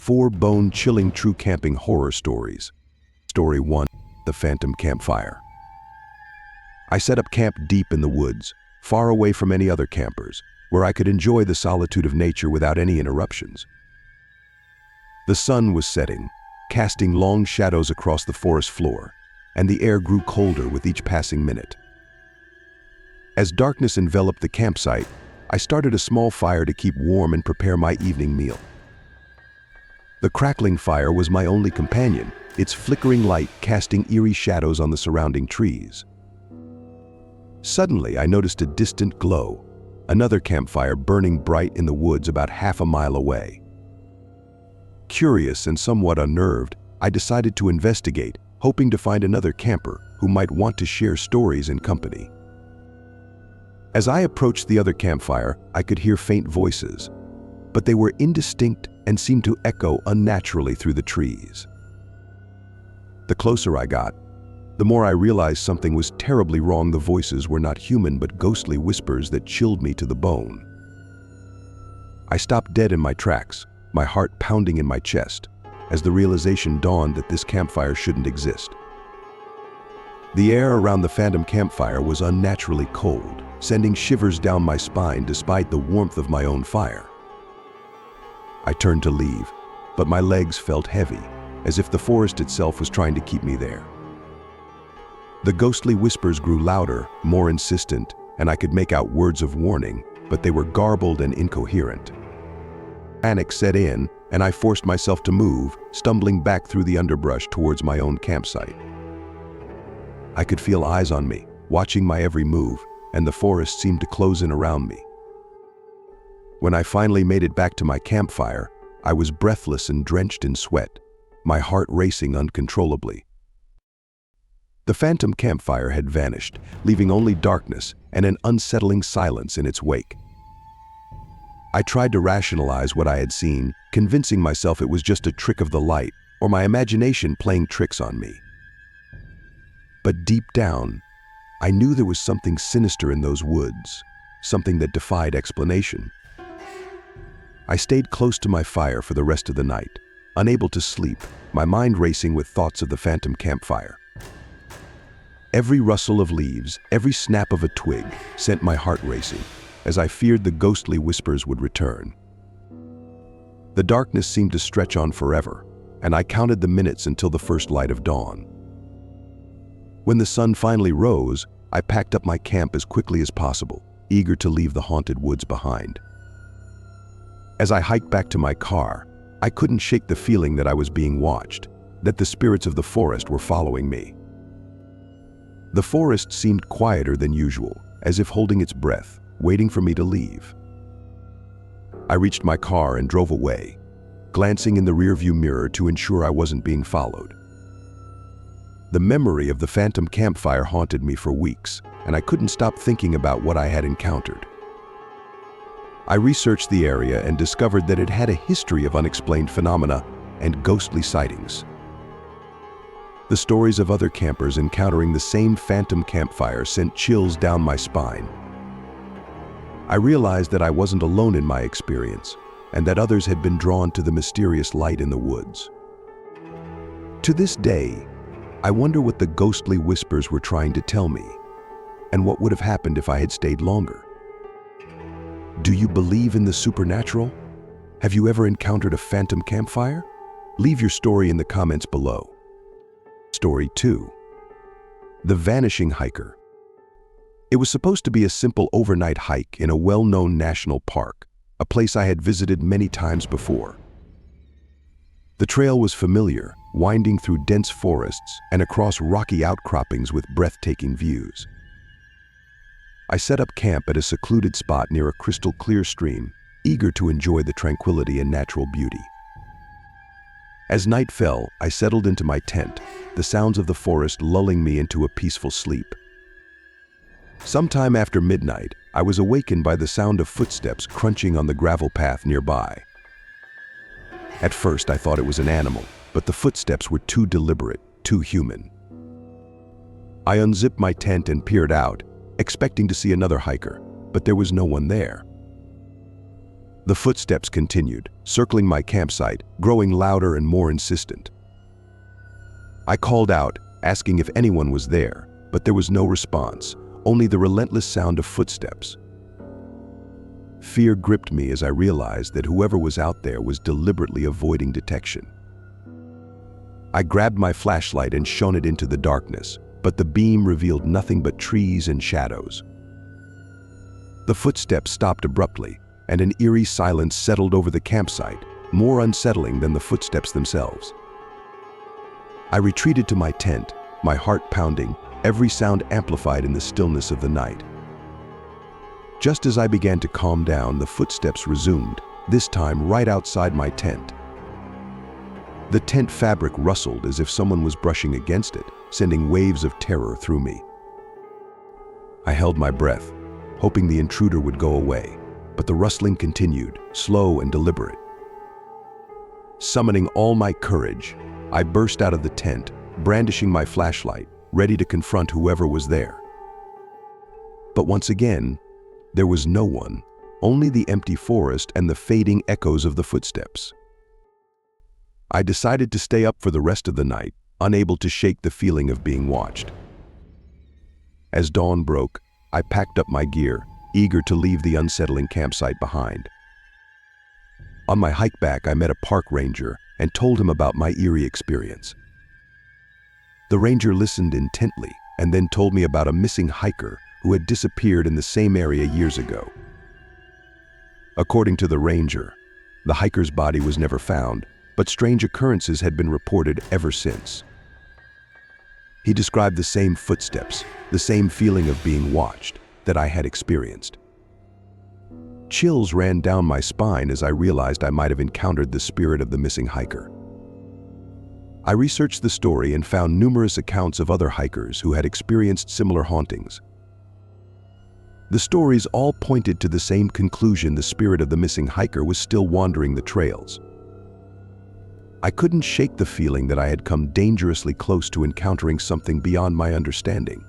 4 bone-chilling true camping horror stories. Story 1. The Phantom Campfire. I set up camp deep in the woods, far away from any other campers, where I could enjoy the solitude of nature without any interruptions. The sun was setting, casting long shadows across the forest floor, and the air grew colder with each passing minute. As darkness enveloped the campsite, I started a small fire to keep warm and prepare my evening meal. The crackling fire was my only companion, its flickering light casting eerie shadows on the surrounding trees. Suddenly, I noticed a distant glow, another campfire burning bright in the woods about half a mile away. Curious and somewhat unnerved, I decided to investigate, hoping to find another camper who might want to share stories and company. As I approached the other campfire, I could hear faint voices, but they were indistinct and seemed to echo unnaturally through the trees. The closer I got, the more I realized something was terribly wrong. The voices were not human but ghostly whispers that chilled me to the bone. I stopped dead in my tracks, my heart pounding in my chest, as the realization dawned that this campfire shouldn't exist. The air around the phantom campfire was unnaturally cold, sending shivers down my spine despite the warmth of my own fire. I turned to leave, but my legs felt heavy, as if the forest itself was trying to keep me there. The ghostly whispers grew louder, more insistent, and I could make out words of warning, but they were garbled and incoherent. Panic set in, and I forced myself to move, stumbling back through the underbrush towards my own campsite. I could feel eyes on me, watching my every move, and the forest seemed to close in around me. When I finally made it back to my campfire, I was breathless and drenched in sweat, my heart racing uncontrollably. The phantom campfire had vanished, leaving only darkness and an unsettling silence in its wake. I tried to rationalize what I had seen, convincing myself it was just a trick of the light or my imagination playing tricks on me. But deep down, I knew there was something sinister in those woods, something that defied explanation. I stayed close to my fire for the rest of the night, unable to sleep, my mind racing with thoughts of the phantom campfire. Every rustle of leaves, every snap of a twig sent my heart racing, as I feared the ghostly whispers would return. The darkness seemed to stretch on forever, and I counted the minutes until the first light of dawn. When the sun finally rose, I packed up my camp as quickly as possible, eager to leave the haunted woods behind. As I hiked back to my car, I couldn't shake the feeling that I was being watched, that the spirits of the forest were following me. The forest seemed quieter than usual, as if holding its breath, waiting for me to leave. I reached my car and drove away, glancing in the rearview mirror to ensure I wasn't being followed. The memory of the phantom campfire haunted me for weeks, and I couldn't stop thinking about what I had encountered. I researched the area and discovered that it had a history of unexplained phenomena and ghostly sightings. The stories of other campers encountering the same phantom campfire sent chills down my spine. I realized that I wasn't alone in my experience, and that others had been drawn to the mysterious light in the woods. To this day, I wonder what the ghostly whispers were trying to tell me, and what would have happened if I had stayed longer. Do you believe in the supernatural? Have you ever encountered a phantom campfire? Leave your story in the comments below. Story 2. The Vanishing Hiker. It was supposed to be a simple overnight hike in a well-known national park, a place I had visited many times before. The trail was familiar, winding through dense forests and across rocky outcroppings with breathtaking views. I set up camp at a secluded spot near a crystal-clear stream, eager to enjoy the tranquility and natural beauty. As night fell, I settled into my tent, the sounds of the forest lulling me into a peaceful sleep. Sometime after midnight, I was awakened by the sound of footsteps crunching on the gravel path nearby. At first, I thought it was an animal, but the footsteps were too deliberate, too human. I unzipped my tent and peered out, expecting to see another hiker, but there was no one there. The footsteps continued, circling my campsite, growing louder and more insistent. I called out, asking if anyone was there, but there was no response, only the relentless sound of footsteps. Fear gripped me as I realized that whoever was out there was deliberately avoiding detection. I grabbed my flashlight and shone it into the darkness, but the beam revealed nothing but trees and shadows. The footsteps stopped abruptly, and an eerie silence settled over the campsite, more unsettling than the footsteps themselves. I retreated to my tent, my heart pounding, every sound amplified in the stillness of the night. Just as I began to calm down, the footsteps resumed, this time right outside my tent. The tent fabric rustled as if someone was brushing against it, sending waves of terror through me. I held my breath, hoping the intruder would go away, but the rustling continued, slow and deliberate. Summoning all my courage, I burst out of the tent, brandishing my flashlight, ready to confront whoever was there. But once again, there was no one, only the empty forest and the fading echoes of the footsteps. I decided to stay up for the rest of the night, unable to shake the feeling of being watched. As dawn broke, I packed up my gear, eager to leave the unsettling campsite behind. On my hike back, I met a park ranger and told him about my eerie experience. The ranger listened intently and then told me about a missing hiker who had disappeared in the same area years ago. According to the ranger, the hiker's body was never found, but strange occurrences had been reported ever since. He described the same footsteps, the same feeling of being watched that I had experienced. Chills ran down my spine as I realized I might have encountered the spirit of the missing hiker. I researched the story and found numerous accounts of other hikers who had experienced similar hauntings. The stories all pointed to the same conclusion: the spirit of the missing hiker was still wandering the trails. I couldn't shake the feeling that I had come dangerously close to encountering something beyond my understanding.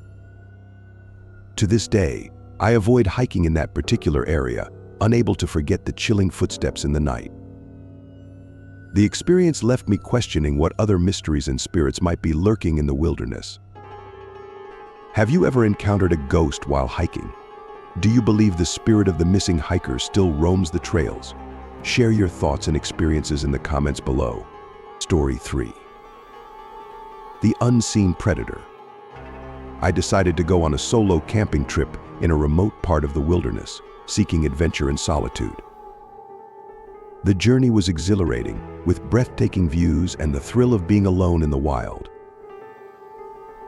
To this day, I avoid hiking in that particular area, unable to forget the chilling footsteps in the night. The experience left me questioning what other mysteries and spirits might be lurking in the wilderness. Have you ever encountered a ghost while hiking? Do you believe the spirit of the missing hiker still roams the trails? Share your thoughts and experiences in the comments below. Story 3. The Unseen Predator. I decided to go on a solo camping trip in a remote part of the wilderness, seeking adventure and solitude. The journey was exhilarating, with breathtaking views and the thrill of being alone in the wild.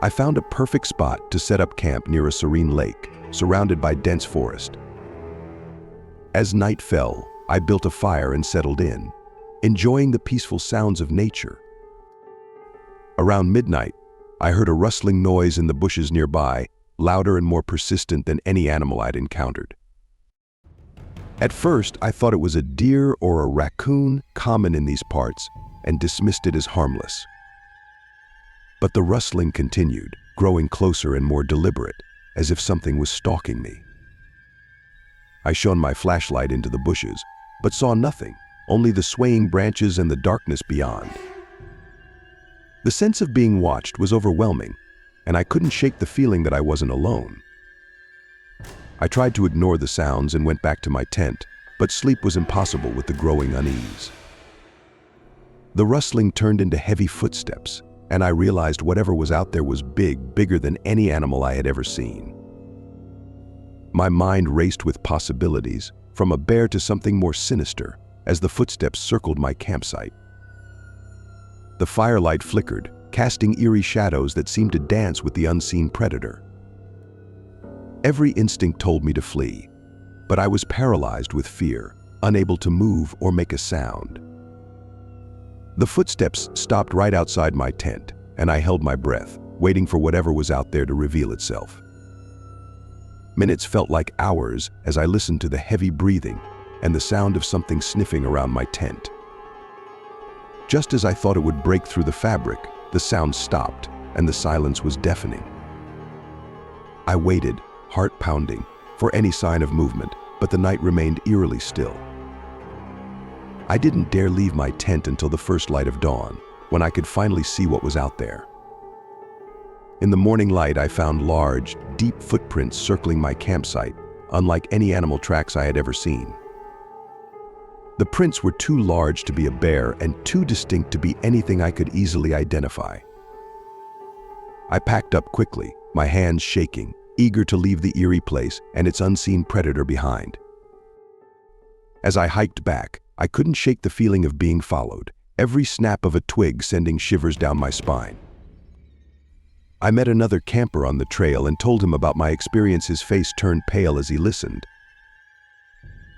I found a perfect spot to set up camp near a serene lake, surrounded by dense forest. As night fell, I built a fire and settled in, enjoying the peaceful sounds of nature. Around midnight, I heard a rustling noise in the bushes nearby, louder and more persistent than any animal I'd encountered. At first, I thought it was a deer or a raccoon, common in these parts, and dismissed it as harmless. But the rustling continued, growing closer and more deliberate, as if something was stalking me. I shone my flashlight into the bushes, but saw nothing, only the swaying branches and the darkness beyond. The sense of being watched was overwhelming, and I couldn't shake the feeling that I wasn't alone. I tried to ignore the sounds and went back to my tent, but sleep was impossible with the growing unease. The rustling turned into heavy footsteps, and I realized whatever was out there was bigger than any animal I had ever seen. My mind raced with possibilities, from a bear to something more sinister, as the footsteps circled my campsite. The firelight flickered, casting eerie shadows that seemed to dance with the unseen predator. Every instinct told me to flee, but I was paralyzed with fear, unable to move or make a sound. The footsteps stopped right outside my tent, and I held my breath, waiting for whatever was out there to reveal itself. Minutes felt like hours as I listened to the heavy breathing and the sound of something sniffing around my tent. Just as I thought it would break through the fabric, the sound stopped, and the silence was deafening. I waited, heart pounding, for any sign of movement, but the night remained eerily still. I didn't dare leave my tent until the first light of dawn, when I could finally see what was out there. In the morning light, I found large, deep footprints circling my campsite, unlike any animal tracks I had ever seen. The prints were too large to be a bear and too distinct to be anything I could easily identify. I packed up quickly, my hands shaking, eager to leave the eerie place and its unseen predator behind. As I hiked back, I couldn't shake the feeling of being followed, every snap of a twig sending shivers down my spine. I met another camper on the trail and told him about my experience. His face turned pale as he listened.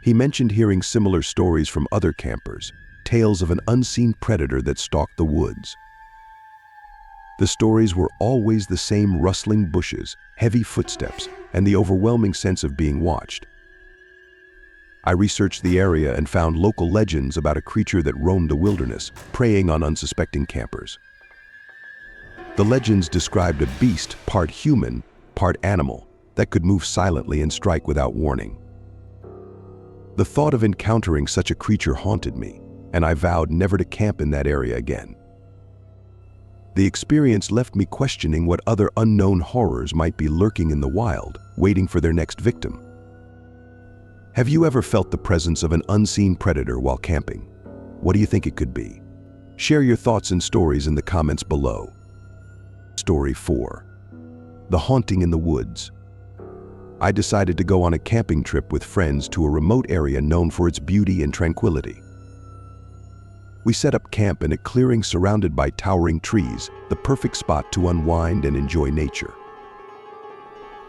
He mentioned hearing similar stories from other campers, tales of an unseen predator that stalked the woods. The stories were always the same: rustling bushes, heavy footsteps, and the overwhelming sense of being watched. I researched the area and found local legends about a creature that roamed the wilderness, preying on unsuspecting campers. The legends described a beast, part human, part animal, that could move silently and strike without warning. The thought of encountering such a creature haunted me, and I vowed never to camp in that area again. The experience left me questioning what other unknown horrors might be lurking in the wild, waiting for their next victim. Have you ever felt the presence of an unseen predator while camping? What do you think it could be? Share your thoughts and stories in the comments below. Story 4. The haunting in the woods. I decided to go on a camping trip with friends to a remote area known for its beauty and tranquility. We set up camp in a clearing surrounded by towering trees, the perfect spot to unwind and enjoy nature.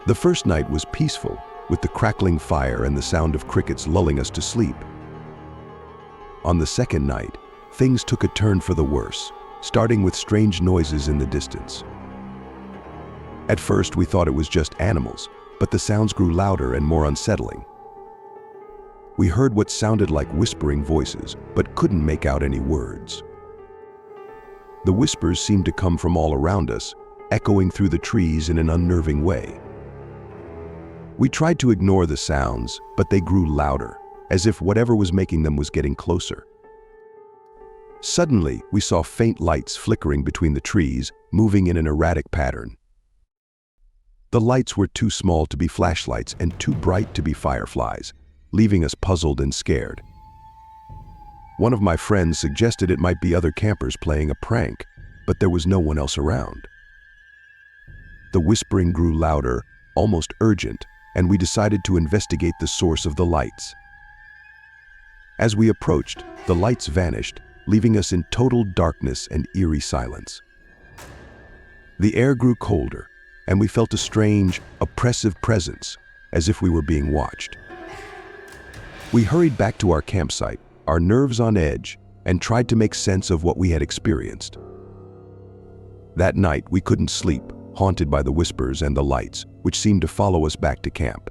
The first night was peaceful, with the crackling fire and the sound of crickets lulling us to sleep. On the second night, things took a turn for the worse, starting with strange noises in the distance. At first, we thought it was just animals, but the sounds grew louder and more unsettling. We heard what sounded like whispering voices, but couldn't make out any words. The whispers seemed to come from all around us, echoing through the trees in an unnerving way. We tried to ignore the sounds, but they grew louder, as if whatever was making them was getting closer. Suddenly, we saw faint lights flickering between the trees, moving in an erratic pattern. The lights were too small to be flashlights and too bright to be fireflies, leaving us puzzled and scared. One of my friends suggested it might be other campers playing a prank, but there was no one else around. The whispering grew louder, almost urgent, and we decided to investigate the source of the lights. As we approached, the lights vanished, leaving us in total darkness and eerie silence. The air grew colder, and we felt a strange, oppressive presence, as if we were being watched. We hurried back to our campsite, our nerves on edge, and tried to make sense of what we had experienced. That night, we couldn't sleep, haunted by the whispers and the lights, which seemed to follow us back to camp.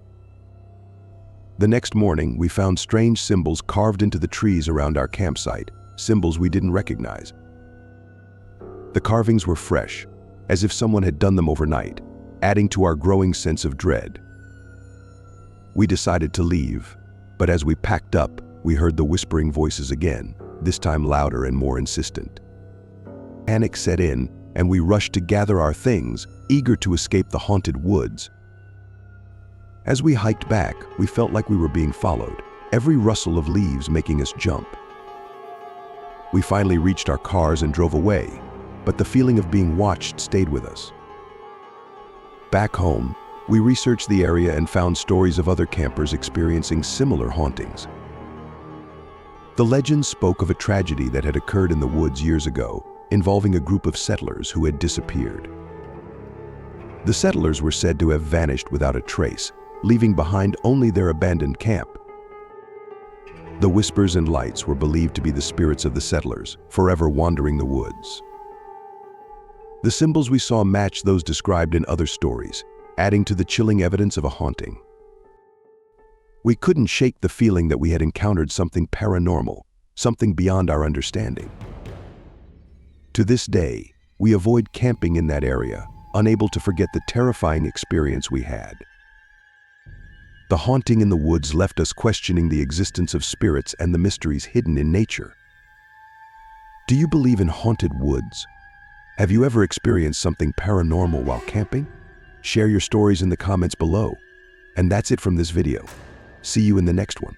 The next morning, we found strange symbols carved into the trees around our campsite, symbols we didn't recognize. The carvings were fresh, as if someone had done them overnight, adding to our growing sense of dread. We decided to leave, but as we packed up, we heard the whispering voices again, this time louder and more insistent. Panic set in, and we rushed to gather our things, eager to escape the haunted woods. As we hiked back, we felt like we were being followed, every rustle of leaves making us jump. We finally reached our cars and drove away, but the feeling of being watched stayed with us. Back home, we researched the area and found stories of other campers experiencing similar hauntings. The legends spoke of a tragedy that had occurred in the woods years ago, involving a group of settlers who had disappeared. The settlers were said to have vanished without a trace, leaving behind only their abandoned camp. The whispers and lights were believed to be the spirits of the settlers, forever wandering the woods. The symbols we saw matched those described in other stories, adding to the chilling evidence of a haunting. We couldn't shake the feeling that we had encountered something paranormal, something beyond our understanding. To this day, we avoid camping in that area, unable to forget the terrifying experience we had. The haunting in the woods left us questioning the existence of spirits and the mysteries hidden in nature. Do you believe in haunted woods? Have you ever experienced something paranormal while camping? Share your stories in the comments below. And that's it from this video. See you in the next one.